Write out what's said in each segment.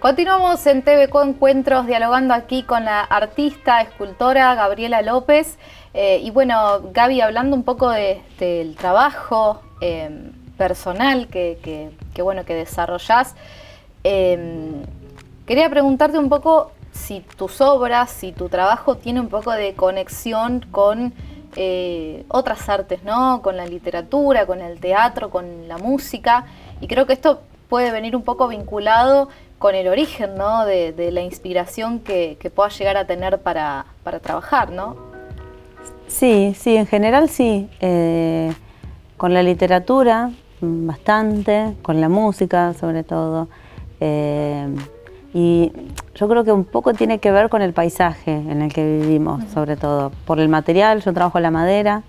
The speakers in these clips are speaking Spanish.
Continuamos en TVCO Encuentros dialogando aquí con la artista, escultora Gabriela López. Y bueno, Gaby, hablando un poco del trabajo personal que desarrollás, quería preguntarte un poco si tus obras, si tu trabajo tiene un poco de conexión con otras artes, ¿no? Con la literatura, con el teatro, con la música. Y creo que esto puede venir un poco vinculado con el origen, ¿no? de la inspiración que puedas llegar a tener para trabajar, ¿no? Sí, en general sí. Con la literatura, bastante, con la música sobre todo. Y yo creo que un poco tiene que ver con el paisaje en el que vivimos, sobre todo. Por el material, yo trabajo la madera,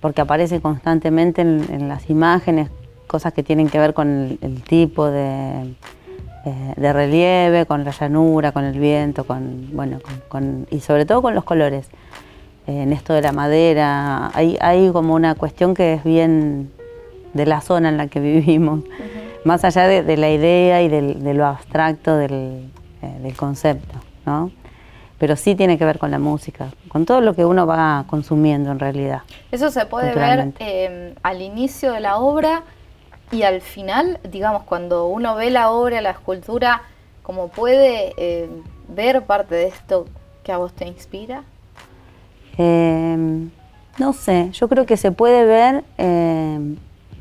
porque aparece constantemente en las imágenes cosas que tienen que ver con el tipo de relieve, con la llanura, con el viento, y sobre todo con los colores. En esto de la madera, hay como una cuestión que es bien de la zona en la que vivimos, más allá de la idea y de lo abstracto del concepto, ¿no? Pero sí tiene que ver con la música, con todo lo que uno va consumiendo en realidad. Eso se puede ver al inicio de la obra y al final, digamos, cuando uno ve la obra, la escultura, ¿cómo puede ver parte de esto que a vos te inspira? No sé, yo creo que se puede ver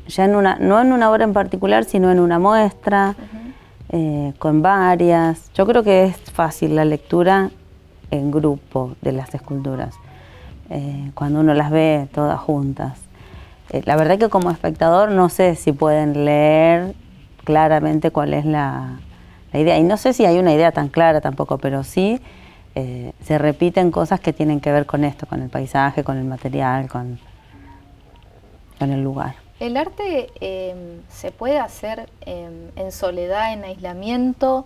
ya no en una obra en particular, sino en una muestra, con varias. Yo creo que es fácil la lectura en grupo de las esculturas, cuando uno las ve todas juntas. La verdad que como espectador no sé si pueden leer claramente cuál es la idea. Y no sé si hay una idea tan clara tampoco, pero sí se repiten cosas que tienen que ver con esto, con el paisaje, con el material, con el lugar. ¿El arte se puede hacer en soledad, en aislamiento,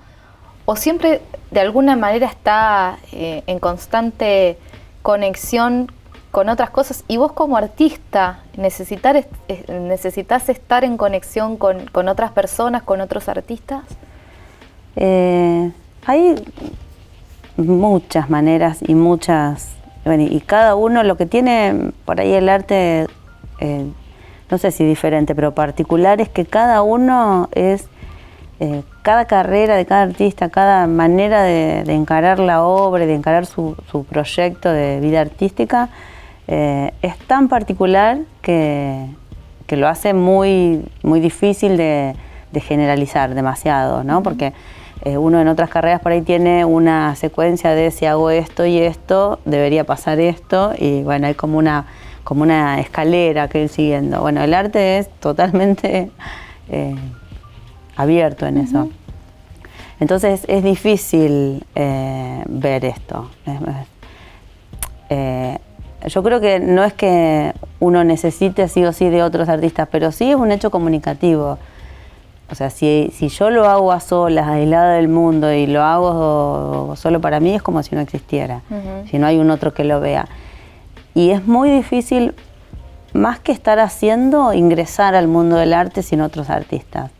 o siempre de alguna manera está en constante conexión con otras cosas? Y vos como artista necesitas estar en conexión con otras personas, con otros artistas. Hay muchas maneras y y cada uno lo que tiene por ahí el arte, no sé si diferente, pero particular, es que cada uno es, cada carrera de cada artista, cada manera de encarar la obra, de encarar su proyecto de vida artística, es tan particular que lo hace muy difícil de generalizar demasiado, ¿no? Porque uno en otras carreras por ahí tiene una secuencia de si hago esto y esto, debería pasar esto, y bueno, hay como una escalera que ir siguiendo. Bueno, el arte es totalmente abierto en eso. Entonces es difícil ver esto. Yo creo que no es que uno necesite sí o sí de otros artistas, pero sí es un hecho comunicativo. O sea, si yo lo hago a solas, aislada del mundo, y lo hago solo para mí, es como si no existiera, si no hay un otro que lo vea. Y es muy difícil, más que estar haciendo, ingresar al mundo del arte sin otros artistas.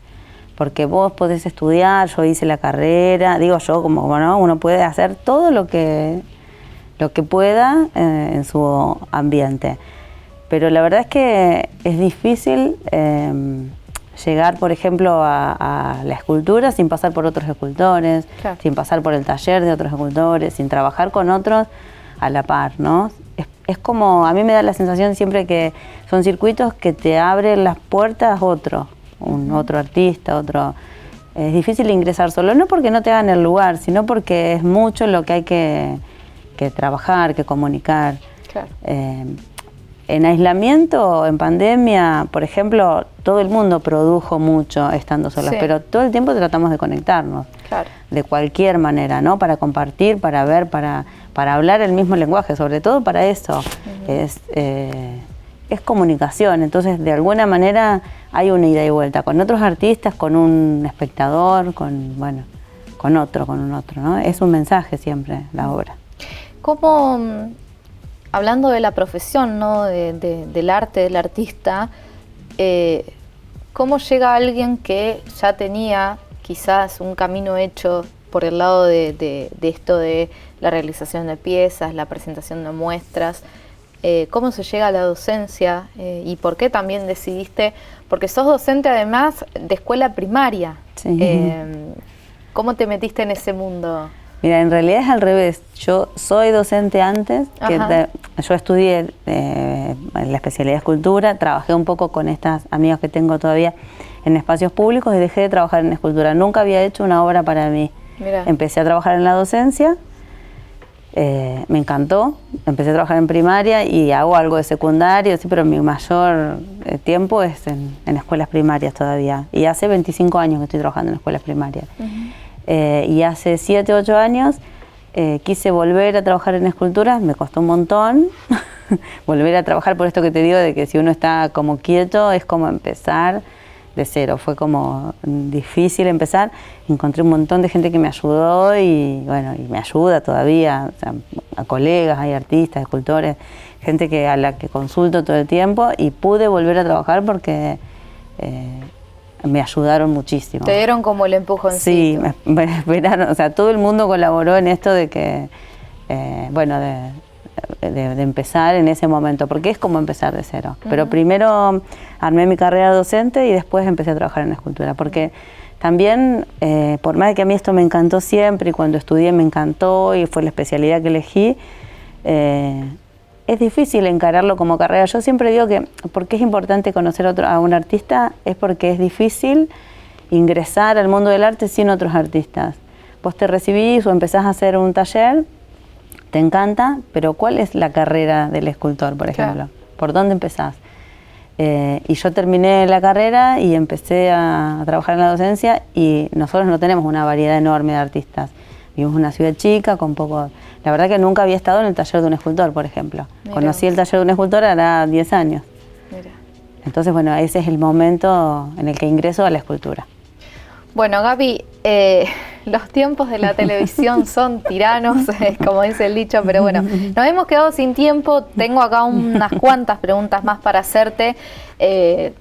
Porque vos podés estudiar, yo hice la carrera, digo yo, como bueno, uno puede hacer todo lo que pueda en su ambiente. Pero la verdad es que es difícil llegar, por ejemplo, a la escultura sin pasar por otros escultores, claro, sin pasar por el taller de otros escultores, sin trabajar con otros a la par, ¿no? Es como, a mí me da la sensación siempre que son circuitos que te abren las puertas otro artista, otro. Es difícil ingresar solo, no porque no te hagan el lugar, sino porque es mucho lo que hay que trabajar, que comunicar. Claro. En aislamiento, en pandemia, por ejemplo, todo el mundo produjo mucho estando solos, sí, pero todo el tiempo tratamos de conectarnos, claro, de cualquier manera, ¿no? Para compartir, para ver, para hablar el mismo lenguaje, sobre todo para eso. Es comunicación, entonces de alguna manera hay una ida y vuelta con otros artistas, con un espectador, con un otro, ¿no? Es un mensaje siempre la obra. ¿Cómo, hablando de la profesión, ¿no? del arte, del artista, cómo llega alguien que ya tenía quizás un camino hecho por el lado de esto de la realización de piezas, la presentación de muestras. ¿Cómo se llega a la docencia y por qué también decidiste? Porque sos docente además de escuela primaria. Sí. ¿Cómo te metiste en ese mundo? Mira, en realidad es al revés. Yo soy docente antes, yo estudié la especialidad de escultura, trabajé un poco con estas amigas que tengo todavía en espacios públicos y dejé de trabajar en escultura. Nunca había hecho una obra para mí. Mirá. Empecé a trabajar en la docencia, me encantó, empecé a trabajar en primaria y hago algo de secundario, sí, pero mi mayor tiempo es en escuelas primarias todavía. Y hace 25 años que estoy trabajando en escuelas primarias. Y hace 7, 8 años quise volver a trabajar en esculturas, me costó un montón volver a trabajar por esto que te digo, de que si uno está como quieto es como empezar de cero. Fue como difícil empezar, encontré un montón de gente que me ayudó y bueno, y me ayuda todavía, o sea, a colegas, hay artistas, escultores, gente a la que consulto todo el tiempo y pude volver a trabajar porque me ayudaron muchísimo. Te dieron como el empujoncito. Sí, me esperaron, o sea, todo el mundo colaboró en esto de que, bueno, de empezar en ese momento, porque es como empezar de cero. Pero primero armé mi carrera docente y después empecé a trabajar en escultura, porque también, por más de que a mí esto me encantó siempre y cuando estudié me encantó y fue la especialidad que elegí, es difícil encararlo como carrera. Yo siempre digo que porque es importante conocer a un artista es porque es difícil ingresar al mundo del arte sin otros artistas. Vos te recibís o empezás a hacer un taller, te encanta, pero ¿cuál es la carrera del escultor, por ejemplo? Claro. ¿Por dónde empezás? Y yo terminé la carrera y empecé a trabajar en la docencia y nosotros no tenemos una variedad enorme de artistas. Vivimos en una ciudad chica con poco... La verdad que nunca había estado en el taller de un escultor, por ejemplo. Mira. Conocí el taller de un escultor hará 10 años. Mira. Entonces, bueno, ese es el momento en el que ingreso a la escultura. Bueno, Gaby, los tiempos de la televisión son tiranos, como dice el dicho, pero bueno, nos hemos quedado sin tiempo. Tengo acá unas cuantas preguntas más para hacerte,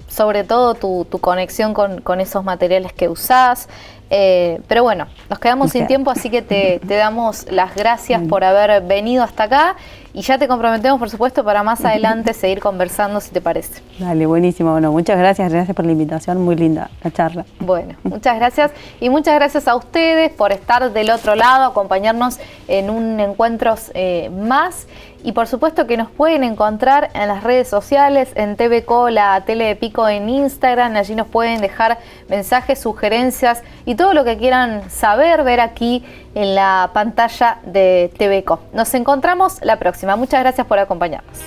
sobre todo tu conexión con esos materiales que usás. Pero bueno, nos quedamos sin tiempo, así que te damos las gracias por haber venido hasta acá y ya te comprometemos, por supuesto, para más adelante seguir conversando, si te parece. Dale, buenísimo. Bueno, muchas gracias por la invitación, muy linda la charla. Bueno, muchas gracias y muchas gracias a ustedes por estar del otro lado, acompañarnos en un encuentro más. Y por supuesto que nos pueden encontrar en las redes sociales, en TVCO, la Tele de Pico en Instagram. Allí nos pueden dejar mensajes, sugerencias y todo lo que quieran saber, ver aquí en la pantalla de TVCO. Nos encontramos la próxima. Muchas gracias por acompañarnos.